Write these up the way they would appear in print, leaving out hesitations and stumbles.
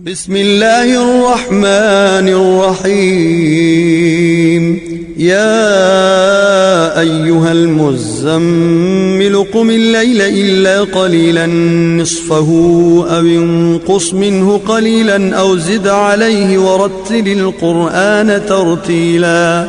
بسم الله الرحمن الرحيم. يا أيها المزمل قم الليل إلا قليلا نصفه أو انقص منه قليلا أو زد عليه ورتل القرآن ترتيلا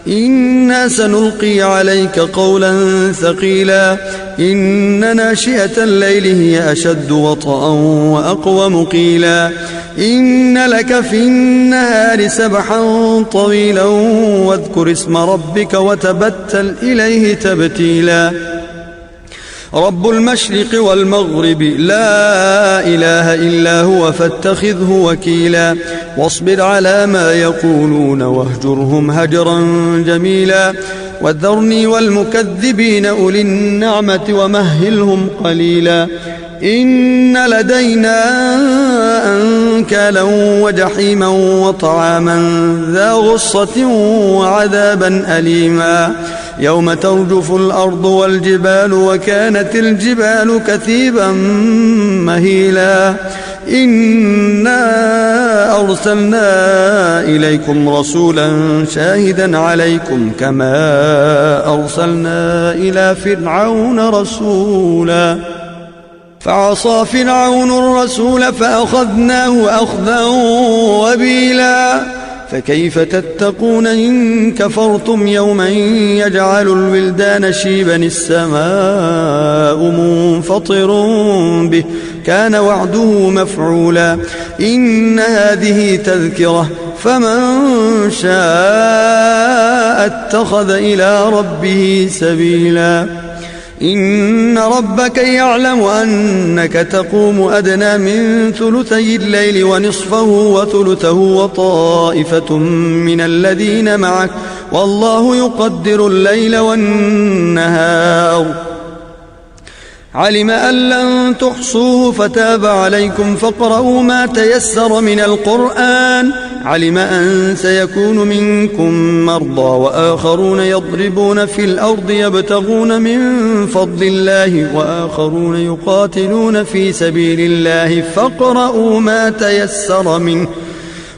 إنا سنلقي عليك قولا ثقيلا إن ناشئة الليل هي أشد وطئا وأقوم قيلا إن لك في النهار سبحا طويلا واذكر اسم ربك وتبتل إليه تبتيلا رب المشرق والمغرب لا إله إلا هو فاتخذه وكيلا واصبر على ما يقولون واهجرهم هجرا جميلا وذرني والمكذبين أولي النعمة ومهلهم قليلا إن لدينا أنكالا وجحيما وطعاما ذا غصة وعذابا أليما يوم ترجف الأرض والجبال وكانت الجبال كثيبا مهيلا إنا أرسلنا إليكم رسولا شاهدا عليكم كما أرسلنا إلى فرعون رسولا فعصى فرعون الرسول فأخذناه أخذا وبيلا فكيف تتقون إن كفرتم يوما يجعل الولدان شيبا السماء منفطر به كان وعده مفعولا إن هذه تذكرة فمن شاء اتخذ إلى ربه سبيلا إن ربك يعلم أنك تقوم أدنى من ثلثي الليل ونصفه وثلثه وطائفة من الذين معك والله يقدر الليل والنهار علم أن لن تحصوه فتاب عليكم فاقرؤوا ما تيسر من القرآن علم أن سيكون منكم مرضى وآخرون يضربون في الأرض يبتغون من فضل الله وآخرون يقاتلون في سبيل الله فاقرؤوا ما تيسر منه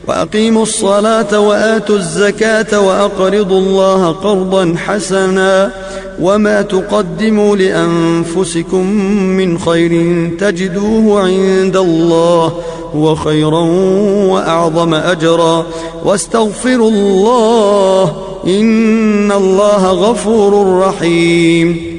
وأقيموا الصلاة وآتوا الزكاة وأقرضوا الله قرضا حسنا وما تقدموا لأنفسكم من خير تجدوه عند الله هو خيرا وأعظم أجرا واستغفروا الله إن الله غفور رحيم.